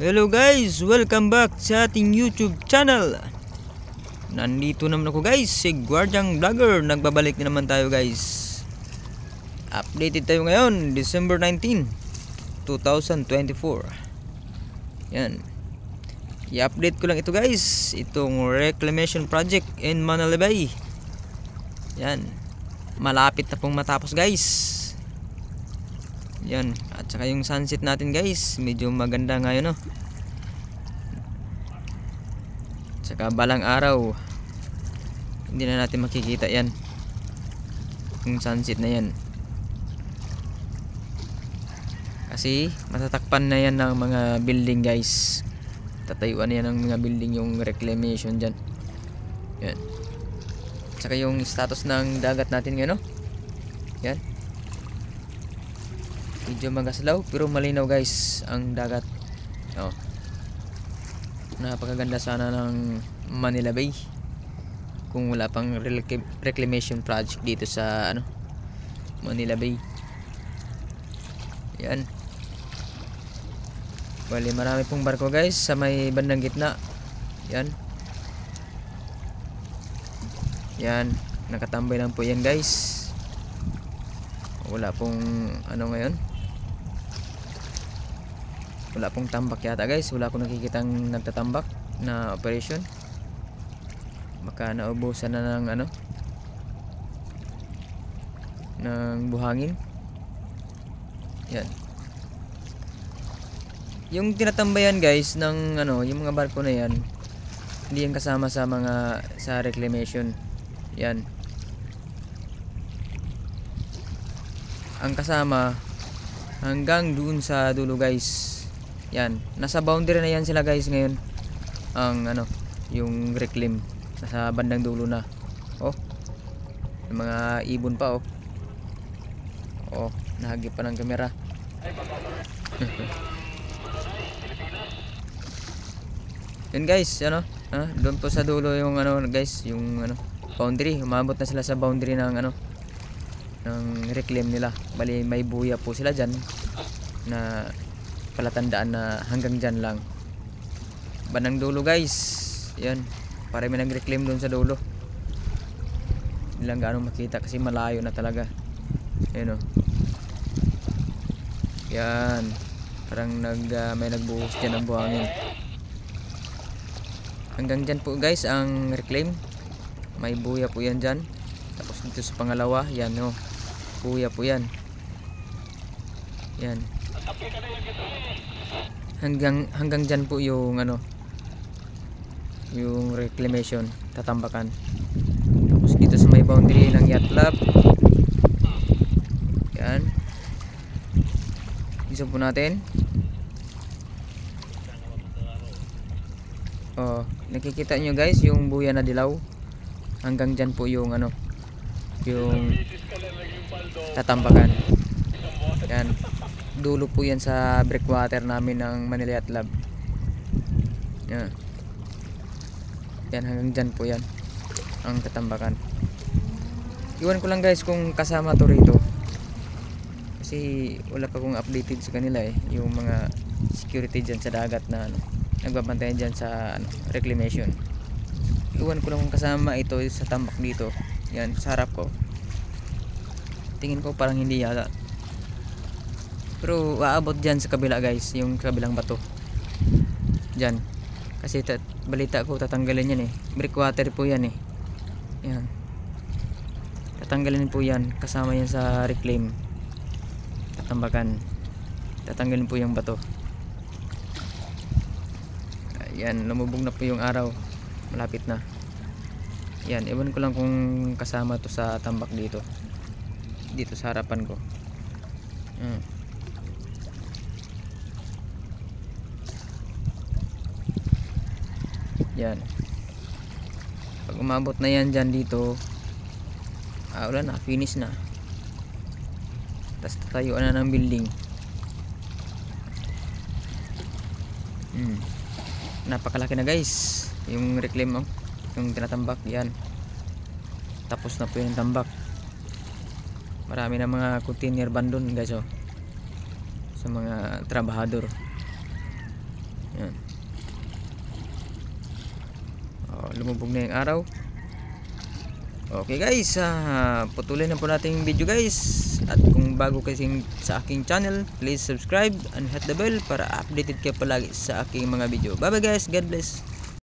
Hello guys, welcome back sa ating YouTube channel. Nandito naman ako guys, si Guardiang Vlogger. Nagbabalik na naman tayo guys. Updated tayo ngayon, December 19, 2024. Yan. I-update ko lang ito guys, itong reclamation project in Manila Bay. Yan. Malapit na pong matapos guys. Yan, at saka yung sunset natin guys, medyo maganda ngayon no. Saka balang araw hindi na natin makikita yan, yung sunset na yan, kasi matatakpan na yan ng mga building guys. Tatayuan na yan ng mga building yung reclamation dyan. Yan. Saka yung status ng dagat natin ngayon no. Yan, medyo magaslaw pero malinaw guys ang dagat. Oh. Napakaganda sana ng Manila Bay kung wala pang reclamation project dito sa Manila Bay. Yan. Bali marami pong barko guys sa may bandang gitna. Yan. Yan, nakatambay lang po yan guys. Wala pong ngayon. Wala pong tambak yata guys. Wala akong nakikitang nagtatambak na operation. Baka naubusan na ng ng buhangin. Yan. Yung tinatambayan guys ng yung mga barko na yan, hindi yan kasama sa sa reclamation. Yan. Ang kasama hanggang doon sa dulo guys. Yan, nasa boundary na yan sila guys ngayon. Ang yung reclaim nasa bandang dulo na. Oh, yung mga ibon pa oh. Oh, nahagip pa ng kamera. Yan guys, doon po sa dulo yung guys, yung boundary. Umabot na sila sa boundary ng ng reclaim nila. Bali may buya po sila dyan na palatandaan na hanggang dyan lang. Bandang dulo guys. Yan, para may nag-reclaim doon sa dulo. Hindi lang gaano makita kasi malayo na talaga. Ayan o. Yan, parang may nagbuhos dyan ng buhangin. Hanggang dyan po guys ang reclaim. May buya po yan dyan. Tapos dito sa pangalawa, yan o, buya po yan. Yan. Hanggang dyan po yung yung reclamation, tatambakan. Tapos dito sa may boundary ng yacht club. Yan. Isa po natin. Oh, nakikita nyo guys yung buya na dilaw. Hanggang dyan po yung yung tatambakan. Yan. Dulo po yan sa breakwater namin ng Manila Yacht Club. Yan. Yan, hanggang dyan po yan ang tatambakan. Iwan ko lang guys kung kasama to rito, kasi wala pa kong updated sa kanila yung mga security dyan sa dagat na nagbabantayan dyan sa reclamation. Iwan ko lang kung kasama ito sa tambak dito. Yan, sa harap ko. Tingin ko parang hindi yata. Pero aabot dyan sa kabila guys, yung kabilang bato dyan. Kasi balita ko tatanggalin yan breakwater po yan Yan. Tatanggalin po yan, kasama yan sa reclaim. Tatambakan. Tatanggalin po yung bato. Ayan, lumubog na po yung araw. Malapit na. Yan, ewan ko lang kung kasama to sa tambak dito. Dito sa harapan ko. Yan. Pag umabot na yan dyan dito, wala na, finish na. Tapos tatayuan na ng building. Napakalaki na guys yung reclaim yung tinatambak. Yan, tapos na po yung tambak. Marami na mga container van doon guys sa mga trabahador. Yan. Lumubog na yung araw. Okay guys, patuloy na po natin yung video guys. At kung bago kasi sa aking channel, please subscribe and hit the bell para updated kayo palagi sa aking mga video. Bye bye guys, God bless.